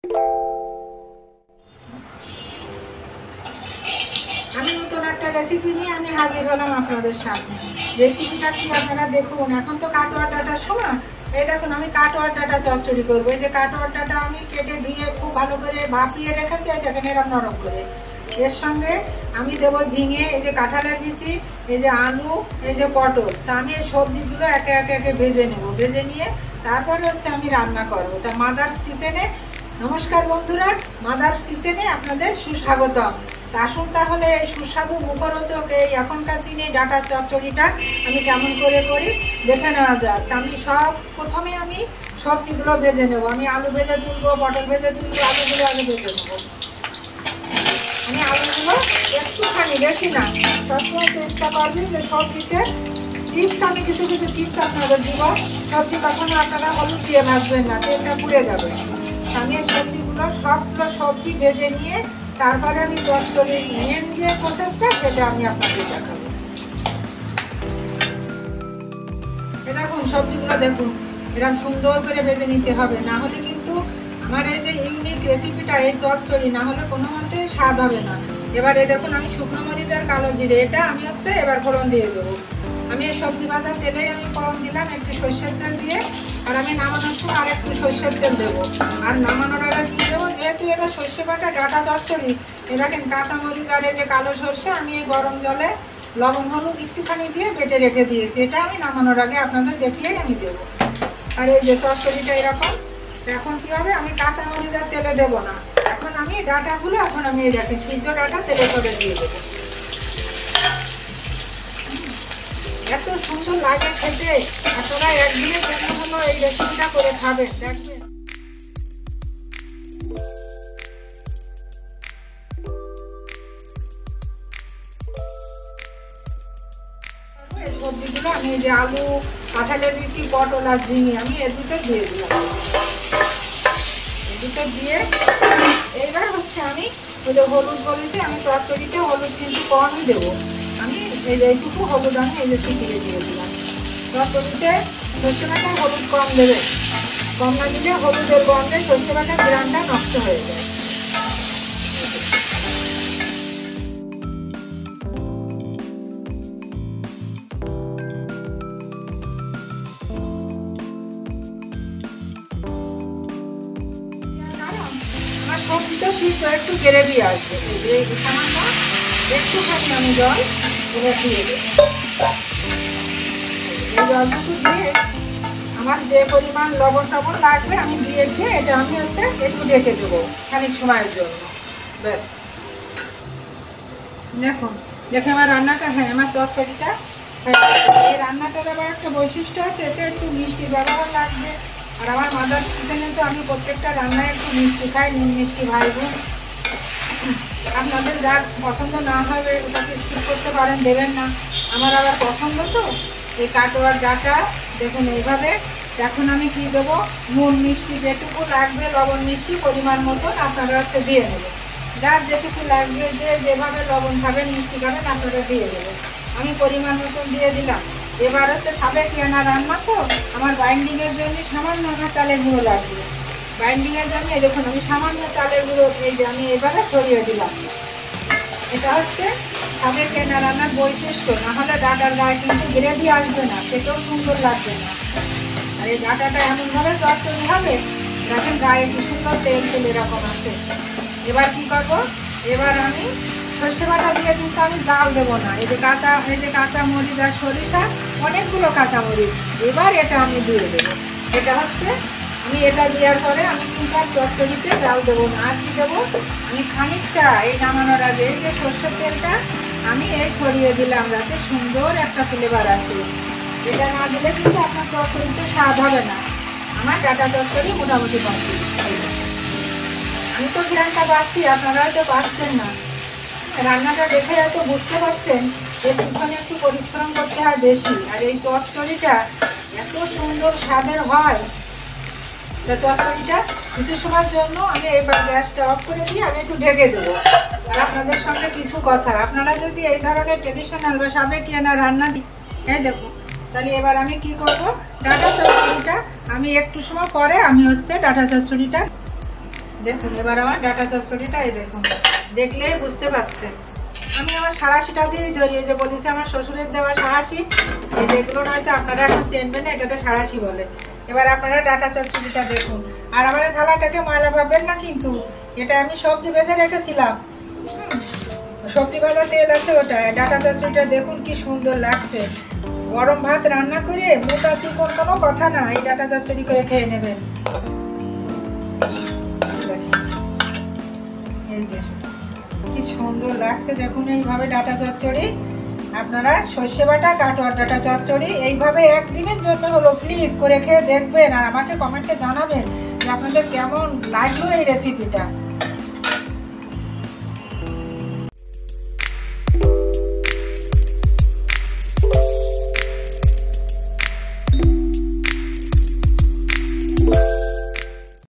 আমি নতুন একটা রেসিপি নিয়ে আমি হাজির হলাম আপনাদের সামনে। রেসিপিটা কি আপনারা দেখুন। এখন তো কাটোয়ার ডাঁটার সময়। এই দেখুন আমি কাটোয়ার ডাঁটা চচ্চড়ি করবো। এই যে কাটোয়ার ডাঁটা আমি কেটে ধুয়ে খুব ভালো করে ভাপিয়ে রেখেছি, এটাকে এরকম নরম করে। এর সঙ্গে আমি দেবো ঝিঙে, এই যে কাঁঠালের বিচি, এই যে আলু, এই যে পটল। তা আমি এই সবজিগুলো একে একে ভেজে নেব। ভেজে নিয়ে তারপরে হচ্ছে আমি রান্না করবো। তা মাদার্স কিচেনে নমস্কার বন্ধুরা, মাদার্স কিচেনে আপনাদের সুস্বাগতম। তা আসুন তাহলে এই সুস্বাদু মুখরোচক এই এখনকার দিনে ডাঁটার চচ্চড়িটা আমি কেমন করে করি দেখে নেওয়া যাক। তা আমি প্রথমে আমি সবজিগুলো ভেজে নেব। আমি আলু ভেজে তুলবো, পটল ভেজে তুলবো, আলুগুলো আগে ভেজে নেবো। আমি আলুগুলো একটুখানি, বেশি না, সবসময় চেষ্টা করবেন যে সবজিতে টিপস, আমি কিছু কিছু টিপস আপনাদের দিব। সবজি কখনো আপনারা হলুদ দিয়ে ভাজবেন না, তেলটা পুড়ে যাবে। আমি এই সবজিগুলো সবগুলো সবজি ভেজে নিয়ে তারপরে আমি চচ্চড়ি মেন যে প্রসেসটা সেটা আমি আপনাদের দেখাবো। দেখুন সবজিগুলো দেখুন এরকম সুন্দর করে ভেজে নিতে হবে, না হলে কিন্তু আমার এই যে ইউনিক রেসিপিটা এই চচ্চড়ি না হলে কোনো মতে স্বাদ হবে না। এবার এই দেখুন আমি শুকনো মরিচ আর কালো জিরে এটা আমি এবার ফোড়ন দিয়ে দেবো। আমি এই সবজি ভাজার তেলেই আমি ফোড়ন দিলাম একটু সরষের তেল দিয়ে। আর আমি নামানোর সময় আর একটু সরষের তেল দেবো। আর নামানোর আগে কী দেবো, যেহেতু এটা সর্ষে বাটা ডাঁটা চচ্চড়ি, এ দেখেন কাঁচামরিচ আর এই যে কালো সরষে আমি এই গরম জলে লবণ হলুদ একটুখানি দিয়ে বেটে রেখে দিয়েছি। এটা আমি নামানোর আগে আপনাদের দেখিয়েই আমি দেবো। আর এই যে চচ্চড়িটা এরকম। এখন কী হবে, আমি কাঁচামরিচ আর তেলে দেবো না। এখন আমি ডাঁটাগুলো এখন আমি দেখেন সিদ্ধ ডাঁটা তেলে করে দিয়ে দেবো। এত সুন্দর লাগে খেতে, আপনারা একদিনের জন্য হলো এই রেসিপিটা করে খাবেন, দেখবেন। এই সবজিগুলো আমি যে আলু, কাঁঠালের বিচি, পটল আর ঝিঙে আমি এর দুটো দিয়ে দিলাম। এই দুটো দিয়ে এইবার হচ্ছে আমি ওই যে হলুদ বলেছি, আমি চচ্চড়িতে হলুদ কিন্তু কমই দেবো। আমি এইটুকু হলুদ আমি এই যে ছিটিয়ে দিয়ে দিলাম। চচ্চড়িতে সর্ষে বাটা হলুদ কম দেবে, কম না দিলে হলুদের গন্ধে সর্ষে বাটার গ্রানটা নষ্ট হয়ে যায়। আমার সবজিটা সিদ্ধ একটু গ্রেভি আসবে, এই যে সামান্য একটুখানি আমি জল এবার দিয়ে দেবো। এই জলটুকু দিয়ে আমার যে পরিমাণ লবণ টবণ লাগবে আমি দিয়ে এটা আমি একটু ঢেকে দেবো খানিক সময়ের জন্য। ব্যাস দেখে আমার রান্নাটা, হ্যাঁ আমার চচ্চড়িটা, এই রান্নাটার আবার একটা বৈশিষ্ট্য আছে, এতে একটু মিষ্টির ব্যবহার লাগবে। আর আমার মাদার্স কিচেনে তো আমি প্রত্যেকটা রান্নায় একটু মিষ্টি খাই, নুন মিষ্টি ভাজবো। আপনাদের যার পছন্দ না হবে ওটাকে স্কিপ করতে পারেন, দেবেন না। আমার আবার পছন্দ তো এই কাটোয়ার ডাঁটা। দেখুন এইভাবে। এখন আমি কি দেবো, নুন মিষ্টি যেটুকু লাগবে, লবণ মিষ্টি পরিমাণ মতন আপনারা দিয়ে নেবেন। যার যেটুকু লাগবে, যে যেভাবে লবণ খাবেন মিষ্টি খাবেন আপনারা দিয়ে দেবেন। আমি পরিমাণ মতন দিয়ে দিলাম। এবার সাবেকিয়ানা রান্না তো আমার বাইন্ডিংয়ের জন্য সামান্য আমার চালের গুঁড়ো লাগবে। বাইন্ডিংয়ের জন্য এই দেখুন আমি সামান্য চালের গুঁড়ো এই যে আমি এবারে ছড়িয়ে দিলাম। এটা সাবেকিয়ানা রান্নার বৈশিষ্ট্য, না হলে ডাঁটার গায়ে কিন্তু গ্রেভি আসবে না, খেতেও সুন্দর লাগবে না। আর এই ডাঁটাটা এমনভাবে চচ্চড়ি হবে দেখেন গায়ে কি সুন্দর তেল তেল এরকম আছে। এবার কি করবো, এবার আমি সর্ষে বাটা দিয়ে কিন্তু আমি জাল দেবো না। এই যে কাঁচা মরিচ আর সরিষা, অনেকগুলো কাঁচা মরিচ, এবার এটা আমি দিয়ে দেবো। এটা আমি এটা দেওয়ার পরে আমি কিন্তু আর চচ্চড়িতে জাল দেবো না। আর কি দেবো, আমি খানিকটা এই নামানোর আগে এই যে সর্ষের তেলটা আমি ছড়িয়ে দিলাম যাতে সুন্দর একটা ফ্লেভার আসে। এটা না দিলে কিন্তু আপনার চচ্চড়িতে স্বাদ হবে না। আমার ডাঁটা চচ্চড়ি মোটামুটি কমপ্লিট। আমি তো ঘ্রাণটা পাচ্ছি, আপনারা হয়তো পাচ্ছেন না। রান্নাটা দেখে হয়তো বুঝতে পারছেন এর পিছনে একটু পরিশ্রম করতে হয় বেশি। আর এই চচ্চড়িটা এত সুন্দর স্বাদের হয়। চচ্চড়িটা কিছু সময়ের জন্য আমি এবার গ্যাসটা অফ করে দিয়ে আমি একটু ঢেকে দেবো। আর আপনাদের সঙ্গে কিছু কথা, আপনারা যদি এই ধরনের ট্রেডিশনাল বা সাবেকিয়ানা রান্না দেখুন, তাহলে এবার আমি কি করব, ডাঁটা চচ্চড়িটা আমি একটু সময় পরে আমি ডাঁটা চচ্চড়িটা দেখুন এবার আমার ডাটা চচ্চড়িটা এই দেখুন, দেখলেই বুঝতে পারছে। আমি আমার সাঁড়াশিটা দিয়েই ধরি, যে বলেছি আমার শ্বশুরের দেওয়া সাঁড়াশি, এই যেগুলো নয়তো আপনারা এখন চেনবেন না, এটাতে সাঁড়াশি বলে। এবার আপনারা ডাটা চচ্চড়িটা দেখুন। আর আমার থালাটাকে ময়লা ভাববেন না কিন্তু, এটা আমি সবজি ভেজে রেখেছিলাম, সবজি ভাজা তেল আছে ওটা। ডাটা চচ্চড়িটা দেখুন কি সুন্দর লাগছে। গরম ভাত রান্না করে মোটা চিকন কোনো কথা না, এই ডাটা চচ্চড়ি করে খেয়ে নেবেন। এই যে কি সুন্দর লাগছে দেখুন এইভাবে ডাটা চচ্চড়ি। আপনারা সর্ষে বাটা কাটোয়ার ডাটা চচ্চড়ি এইভাবে একদিনের জন্য হলো প্লিজ করে খেয়ে দেখবেন, আর আমাকে কমেন্টে জানাবেন যে আপনাদের কেমন লাগলো এই রেসিপিটা।